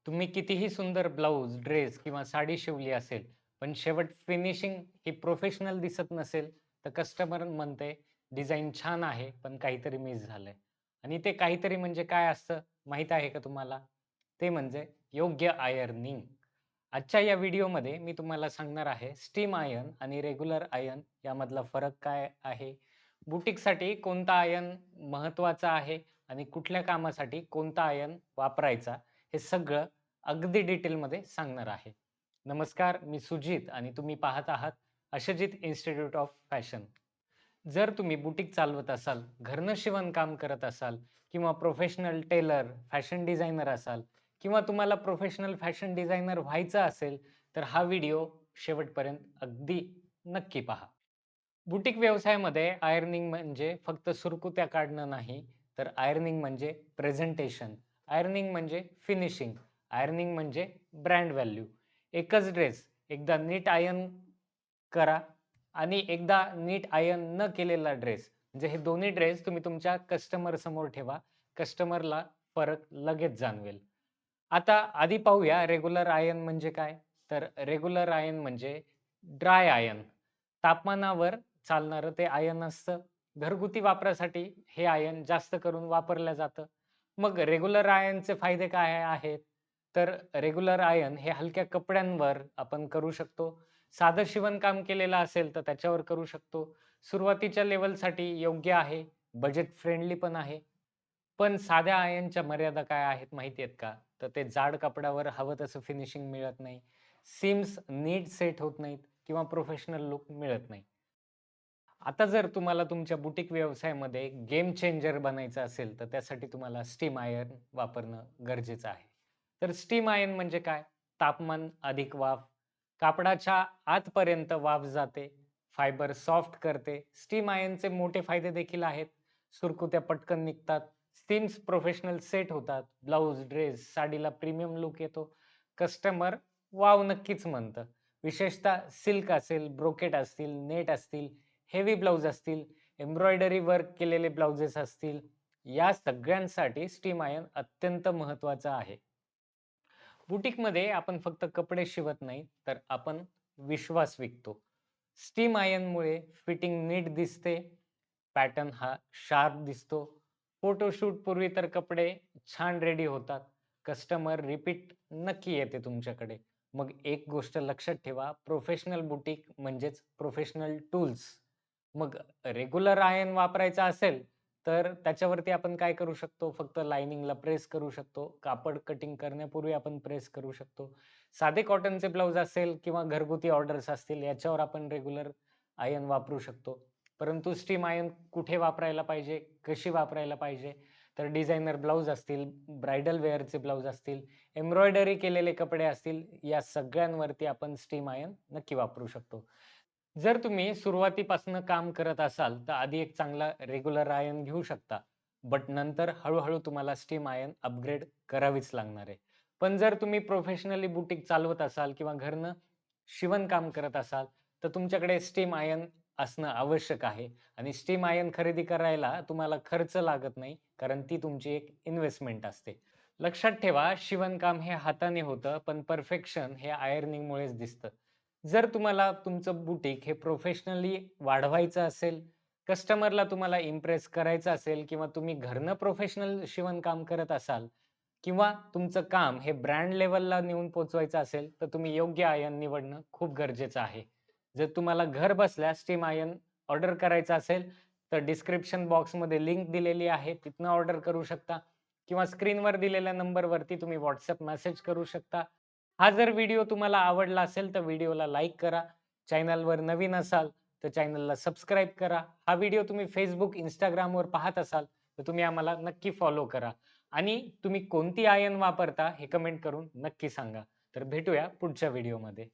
तुम्ही कितीही सुंदर ब्लाउज, ड्रेस किंवा साडी शिवली असेल, पण शेवट फिनिशिंग ही प्रोफेशनल दिसत नसेल, तर कस्टमर म्हणते, "डिझाइन छान आहे, पण काहीतरी मिस झालंय." आणि ते काहीतरी म्हणजे काय असतं माहीत आहे का तुम्हाला? ते म्हणजे योग्य आयर्निंग. आजच्या या व्हिडिओमध्ये मी तुम्हाला सांगणार आहे, स्टीम आयर्न आणि रेग्युलर आयर्न यामधला फरक काय आहे? बुटीकसाठी कोणता आयर्न महत्त्वाचा आहे आणि कुठल्या कामासाठी कोणता आयर्न वापरायचा? हे सगळं अगदी डिटेलमध्ये सांगणार आहे. नमस्कार, मी सुजित आणि तुम्ही पाहत आहात अशजित इन्स्टिट्यूट ऑफ फॅशन. जर तुम्ही बुटीक चालवत असाल, घरनं शिवणकाम करत असाल किंवा प्रोफेशनल टेलर, फॅशन डिझायनर असाल किंवा तुम्हाला प्रोफेशनल फॅशन डिझायनर व्हायचं असेल, तर हा व्हिडिओ शेवटपर्यंत अगदी नक्की पहा. बुटीक व्यवसायामध्ये आयर्निंग म्हणजे फक्त सुरकुत्या काढणं नाही, तर आयर्निंग म्हणजे प्रेझेंटेशन, आयर्निंग म्हणजे फिनिशिंग, आयर्निंग म्हणजे ब्रँड व्हॅल्यू. एकच ड्रेस एकदा नीट आयर्न करा आणि एकदा नीट आयर्न न केलेला ड्रेस म्हणजे हे दोन्ही ड्रेस तुम्ही तुमच्या कस्टमर समोर ठेवा. कस्टमरला फरक लगेच जाणवेल. आता आधी पाहूया रेग्युलर आयर्न म्हणजे काय? तर रेग्युलर आयर्न म्हणजे ड्राय आयर्न. तापमानावर चालणारं ते आयर्न असतं. घरगुती वापरासाठी हे आयर्न जास्त करून वापरलं जातं. मग रेग्युलर आयर्नचे फायदे काय आहेत? तर रेग्युलर आयर्न हे हलक्या कपड्यांवर आपण करू शकतो. साधं शिवणकाम केलेलं असेल तर त्याच्यावर करू शकतो. सुरुवातीच्या लेव्हलसाठी योग्य आहे. बजेट फ्रेंडली पण आहे. पण साध्या आयर्नच्या मर्यादा काय आहेत माहिती आहेत का? तर ते जाड कपड्यावर हवं तसं फिनिशिंग मिळत नाही. सीम्स नीट सेट होत नाहीत किंवा प्रोफेशनल लूक मिळत नाही. आता जर तुम्हाला तुमच्या बुटीक व्यवसायामध्ये गेम चेंजर बनायचं असेल, तर त्यासाठी तुम्हाला स्टीम आयर्न वापरणं गरजेचं आहे. तर स्टीम आयर्न म्हणजे काय? तापमान अधिक वाफ, कापडाच्या आतपर्यंत वाफ जाते, फायबर सॉफ्ट करते. स्टीम आयर्नचे मोठे फायदे देखील आहेत. सुरकुत्या पटकन निघतात, स्टीम्स प्रोफेशनल सेट होतात, ब्लाउज, ड्रेस, साडीला प्रीमियम लूक येतो. कस्टमर वॉव नक्कीच म्हणतं. विशेषतः सिल्क असेल, ब्रोकेट असतील, नेट असतील, हेवी ब्लाउज असतील, एम्ब्रॉयडरी वर्क केलेले ब्लाउजेस असतील, या सगळ्यांसाठी स्टीम आयर्न अत्यंत महत्त्वाचं आहे. बुटीकमध्ये आपण फक्त कपडे शिवत नाही, तर आपण विश्वास विकतो. स्टीम आयर्नमुळे फिटिंग नीट दिसते, पॅटर्न हा शार्प दिसतो. फोटोशूट पूर्वी तर कपडे छान रेडी होतात. कस्टमर रिपीट नक्की येते तुमच्याकडे. मग एक गोष्ट लक्षात ठेवा, प्रोफेशनल बुटीक म्हणजेच प्रोफेशनल टूल्स. मग रेग्युलर आयर्न वापरायचा असेल, तर त्याच्यावरती आपण काय करू शकतो? फक्त लाइनिंगला प्रेस करू शकतो. कापड कटिंग करण्यापूर्वी आपण प्रेस करू शकतो. साधे कॉटनचे ब्लाउज असेल किंवा घरगुती ऑर्डर्स असतील, याच्यावर आपण रेग्युलर आयर्न वापरू शकतो. परंतु स्टीम आयर्न कुठे वापरायला पाहिजे? कशी वापरायला पाहिजे? तर डिझायनर ब्लाउज असतील, ब्राइडल वेअरचे ब्लाउज असतील, एम्ब्रॉयडरी केलेले कपडे असतील, या सगळ्यांवरती आपण स्टीम आयर्न नक्की वापरू शकतो. जर तुम्ही सुरुवातीपासून काम करत असाल, तर आधी एक चांगला रेग्युलर आयर्न घेऊ शकता. बट नंतर हळू तुम्हाला स्टीम आयर्न अपग्रेड करावीच लागणार आहे. पण जर तुम्ही प्रोफेशनली बुटीक चालवत असाल किंवा घरनं शिवणकाम करत असाल, तर तुमच्याकडे स्टीम आयर्न असणं आवश्यक आहे आणि स्टीम आयर्न खरेदी करायला तुम्हाला खर्च लागत नाही, कारण ती तुमची एक इन्व्हेस्टमेंट असते. लक्षात ठेवा, शिवणकाम हे हाताने होतं, पण परफेक्शन हे आयर्निंगमुळेच दिसतं. जर तुम्हाला तुमचं बुटीक हे प्रोफेशनली वाढवायचं असेल, कस्टमरला तुम्हाला इम्प्रेस करायचं असेल किंवा तुम्ही घरनं प्रोफेशनल शिवणकाम करत असाल किंवा तुमचं काम हे ब्रँड लेव्हलला नेऊन पोहोचवायचं असेल, तर तुम्ही योग्य आयर्न निवडणं खूप गरजेचं आहे. जर तुम्हाला घर बसल्या स्टीम आयर्न ऑर्डर करायचं असेल, तर डिस्क्रिप्शन बॉक्समध्ये लिंक दिलेली आहे. तिथनं ऑर्डर करू शकता किंवा स्क्रीनवर दिलेल्या नंबरवरती तुम्ही WhatsApp मेसेज करू शकता. हा जर व्हिडिओ तुम्हाला आवडला असेल, तर व्हिडिओला लाईक करा. चॅनलवर नवीन असाल, तर चॅनलला सबस्क्राईब करा. हा व्हिडिओ तुम्ही Facebook, Instagramवर पाहत असाल, तर तुम्ही आम्हाला नक्की फॉलो करा आणि तुम्ही कोणती आयर्न वापरता हे कमेंट करून नक्की सांगा. तर भेटूया पुढच्या व्हिडिओमध्ये.